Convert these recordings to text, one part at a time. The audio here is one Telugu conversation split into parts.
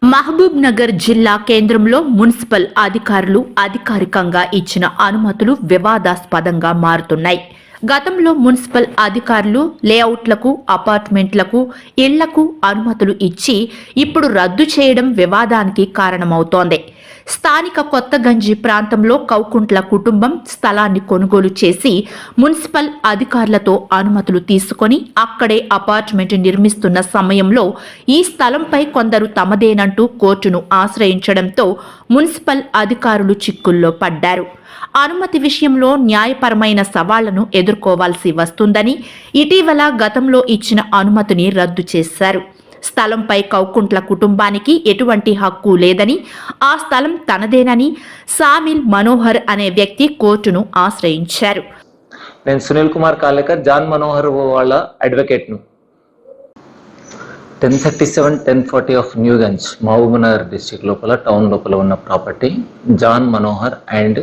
మహబూబ్ నగర్ జిల్లా కేంద్రంలో మున్సిపల్ అధికారులు అధికారికంగా ఇచ్చిన అనుమతులు వివాదాస్పదంగా మారుతున్నాయి. గతంలో మున్సిపల్ అధికారులు లేఅవుట్లకు, అపార్ట్మెంట్లకు, ఇళ్లకు అనుమతులు ఇచ్చి ఇప్పుడు రద్దు చేయడం వివాదానికి కారణమవుతోంది. స్థానిక కొత్తగంజి ప్రాంతంలో కౌకుంట్ల కుటుంబం స్థలాన్ని కొనుగోలు చేసి మున్సిపల్ అధికారులతో అనుమతులు తీసుకొని అక్కడే అపార్ట్మెంట్ నిర్మిస్తున్న సమయంలో ఈ స్థలంపై కొందరు తమదేనంటూ కోర్టును ఆశ్రయించడంతో మున్సిపల్ అధికారులు చిక్కుల్లో పడ్డారు. అనుమతి విషయంలో న్యాయపరమైన సవాళ్లను ఎదుర్కోవాల్సి వస్తుందని ఇటీవల గతంలో ఇచ్చిన అనుమతిని రద్దు చేశారు. స్థలంపై కౌకుంట్ల కుటుంబానికి ఎటువంటి హక్కు లేదని, ఆ స్థలం తనదేనని సామిల్ మనోహర్ అనే వ్యక్తి కోర్టును ఆశ్రయించారు. నేను సునీల్ కుమార్ కాలేకర్, జాన్ మనోహర్ వాళ్ళ అడ్వకేట్ను. 1037-1040 ఆఫ్ న్యూగంజ్, మహబూబ్నగర్ డిస్ట్రిక్ట్ లోపల, టౌన్ లోపల ఉన్న property John Manohar and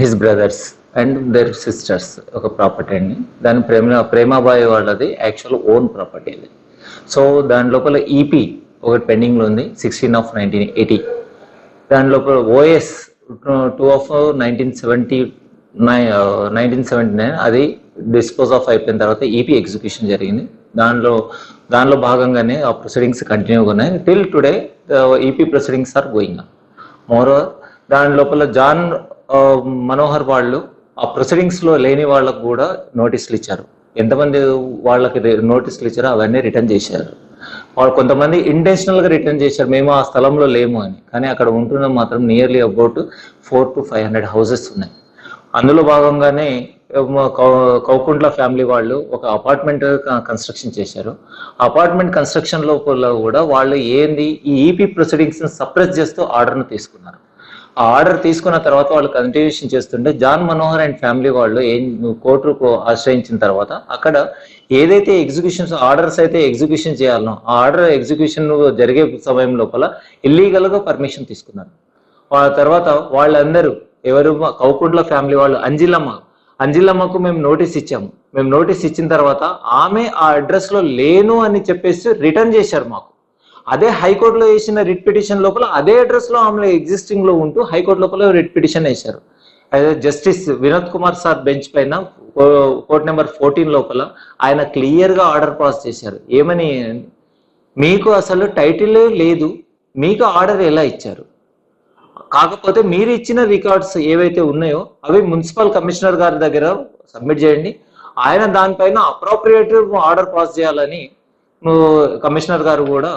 his brothers and their sisters ఒక ప్రాపర్టీ అండి. దాని ప్రేమాబాయి వాళ్ళది యాక్చువల్ ఓన్ ప్రాపర్టీ అది. సో దాని లోపల ఈపీ ఒకటి పెండింగ్లో ఉంది, 16/1980. దాని లోపల ఓఎస్ 2/1979 అది డిస్పోజ్ ఆఫ్ అయిపోయిన తర్వాత ఈపీ ఎగ్జిక్యూషన్ జరిగింది. దానిలో భాగంగానే ఆ ప్రొసీడింగ్స్ కంటిన్యూగా ఉన్నాయి. Till today EP proceedings are going on. Moreover దాని లోపల జాన్ మనోహర్ వాళ్ళు ఆ ప్రొసీడింగ్స్లో లేని వాళ్ళకు కూడా నోటీసులు ఇచ్చారు. ఎంతమంది వాళ్ళకి నోటీసులు ఇచ్చారో అవన్నీ రిటర్న్ చేశారు. వాళ్ళు కొంతమంది ఇంటెన్షనల్గా రిటర్న్ చేశారు, మేము ఆ స్థలంలో లేము అని. కానీ అక్కడ ఉంటున్న మాత్రం నియర్లీ అబౌట్ 400 to 500 హౌసెస్ ఉన్నాయి. అందులో భాగంగానే కౌకుంట్ల ఫ్యామిలీ వాళ్ళు ఒక అపార్ట్మెంట్ కన్స్ట్రక్షన్ చేశారు. అపార్ట్మెంట్ కన్స్ట్రక్షన్ లోపల కూడా వాళ్ళు ఏంది ఈ ఈపీ ప్రొసీడింగ్స్ సప్రెస్ చేస్తూ ఆర్డర్ను తీసుకున్నారు. ఆ ఆర్డర్ తీసుకున్న తర్వాత వాళ్ళు కంటిన్యూషన్ చేస్తుంటే జాన్ మనోహర్ అండ్ ఫ్యామిలీ వాళ్ళు కోర్టుకు ఆశ్రయించిన తర్వాత అక్కడ ఏదైతే ఎగ్జిక్యూషన్స్ ఆర్డర్స్ అయితే ఎగ్జిక్యూషన్ చేయాలనో ఆ ఆర్డర్ ఎగ్జిక్యూషన్ జరిగే సమయం లోపల ఇల్లీగల్గా పర్మిషన్ తీసుకున్నారు. ఆ తర్వాత వాళ్ళందరూ ఎవరు కౌకుంట్ల ఫ్యామిలీ వాళ్ళు అంజిలమ్మకు మేము నోటీస్ ఇచ్చాము. మేము నోటీస్ ఇచ్చిన తర్వాత ఆమె ఆ అడ్రస్లో లేను అని చెప్పేసి రిటర్న్ చేశారు మాకు. అదే హైకోర్టులో వేసిన రిట్ పిటిషన్ లోపల అదే అడ్రస్లో ఆమె ఎగ్జిస్టింగ్ లో ఉంటూ హైకోర్టు లోపల రిట్ పిటిషన్ వేశారు. అదే justice Vinod Kumar sir bench పైన కోర్ట్ నెంబర్ 14 లోపల ఆయన క్లియర్గా ఆర్డర్ పాస్ చేశారు. ఏమని, మీకు అసలు టైటిల్ లేదు, మీకు ఆర్డర్ ఎలా ఇచ్చారు? కాకపోతే మీరు ఇచ్చిన రికార్డ్స్ ఏవైతే ఉన్నాయో అవి మున్సిపల్ కమిషనర్ గారి దగ్గర సబ్మిట్ చేయండి, ఆయన దానిపైన అప్రోప్రియేట్ ఆర్డర్ పాస్ చేయాలని కమిషనర్ గారు కూడా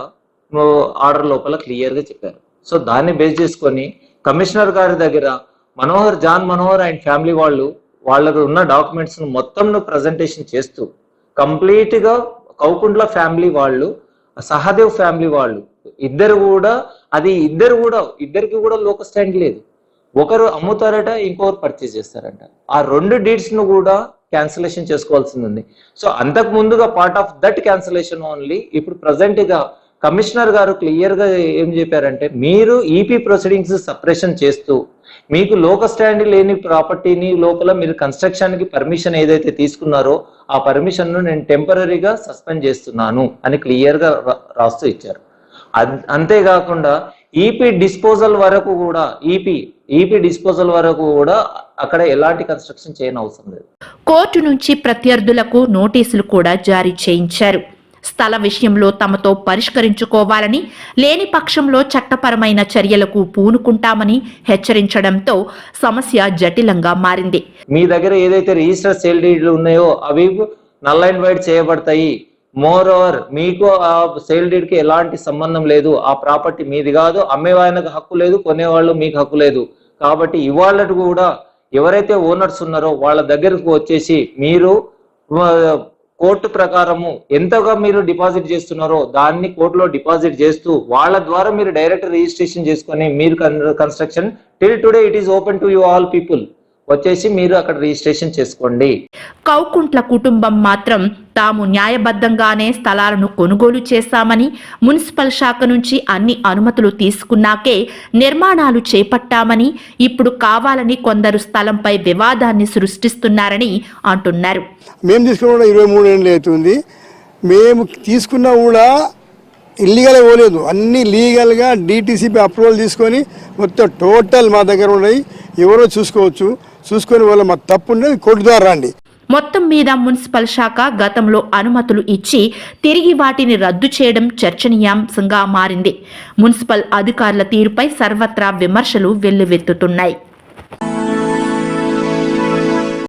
ఆర్డర్ లోపల క్లియర్గా చెప్పారు. సో దాన్ని బేస్ చేసుకొని కమిషనర్ గారి దగ్గర జాన్ మనోహర్ అండ్ ఫ్యామిలీ వాళ్ళకు ఉన్న డాక్యుమెంట్స్ మొత్తం ప్రజెంటేషన్ చేస్తూ కంప్లీట్గా కౌకుంట్ల ఫ్యామిలీ వాళ్ళు, సహదేవ్ ఫ్యామిలీ వాళ్ళు ఇద్దరికి కూడా లోకల్ స్టాండ్ లేదు. ఒకరు అమ్ముతారట, ఇంకొకరు పర్చేజ్ చేస్తారంట. ఆ 2 డీడ్స్ ను కూడా క్యాన్సిలేషన్ చేసుకోవాల్సింది ఉంది. సో అంతకు ముందుగా part of that cancellation only ఇప్పుడు ప్రజెంట్ గా కమిషనర్ గారు క్లియర్ గా ఏం చెప్పారంటే, మీరు ఈపీ ప్రొసీడింగ్స్ సప్రెషన్ చేస్తూ మీకు లోకల్ స్టాండ్ లేని ప్రాపర్టీని లోపల మీరు కన్స్ట్రక్షన్ కి పర్మిషన్ ఏదైతే తీసుకున్నారో ఆ పర్మిషన్ ను నేను టెంపరీగా సస్పెండ్ చేస్తున్నాను అని క్లియర్ గా రాస్తూ ఇచ్చారు. అంతేకాకుండా ఈపీ డిస్పోజల్ వరకు కూడా అక్కడ ఎలాంటి కన్స్ట్రక్షన్ చేయని అవసరం లేదు. కోర్టు నుంచి ప్రత్యర్థులకు నోటీసులు కూడా జారీ చేయించారు. స్థల విషయంలో తమతో పరిష్కరించుకోవాలని, లేని పక్షంలో చట్టపరమైన చర్యలకు పూనుకుంటామని హెచ్చరించడంతో సమస్య జటిలంగా మారింది. మీ దగ్గర ఏదైతే రిజిస్టర్ సేల్ డీడ్లు ఉన్నాయో అవి నల్ అండ్ వైడ్ చేయబడతాయి. మోర్ ఓవర్ మీకు ఆ సేల్ డీడ్ కి ఎలాంటి సంబంధం లేదు, ఆ ప్రాపర్టీ మీది కాదు, అమ్మేవాళ్ళకి హక్కు లేదు, కొనేవాళ్ళు మీకు హక్కు లేదు. కాబట్టి ఇవాళ కూడా ఎవరైతే ఓనర్స్ ఉన్నారో వాళ్ళ దగ్గరకు వచ్చేసి మీరు కోర్టు ప్రకారము ఎంతగా మీరు డిపాజిట్ చేస్తున్నారో దాన్ని కోర్టులో డిపాజిట్ చేస్తూ వాళ్ళ ద్వారా మీరు డైరెక్ట్ రిజిస్ట్రేషన్ చేసుకొని మీరు construction till today it is open to you all people వచ్చేసి మీరు అక్కడ రిజిస్ట్రేషన్ చేసుకోండి. కౌకుంట్ల కుటుంబం మాత్రం తాము న్యాయబద్ధంగానే స్థలాలను కొనుగోలు చేశామని, మున్సిపల్ శాఖ నుంచి అన్ని అనుమతులు తీసుకున్నాకే నిర్మాణాలు చేపట్టామని, ఇప్పుడు కావాలని కొందరు స్థలంపై వివాదాన్ని సృష్టిస్తున్నారని అంటున్నారు. మేము తీసుకున్న 23 ఏళ్ళు అవుతుంది. మేము తీసుకున్న కూడా ఇల్లీగల్ పోలేదు, అన్నీ లీగల్గా డిటిసిపి అప్రూవల్ తీసుకొని మొత్తం టోటల్ మా దగ్గర ఉన్నాయి. ఎవరో చూసుకొని వాళ్ళ మా తప్పు ఉండేది కోర్టు ద్వారా రండి. మొత్తం మీద మున్సిపల్ శాఖ గతంలో అనుమతులు ఇచ్చి తిరిగి వాటిని రద్దు చేయడం చర్చనీయాంశంగా మారింది. మున్సిపల్ అధికారుల తీరుపై సర్వత్రా విమర్శలు వెల్లువెత్తుతున్నాయి.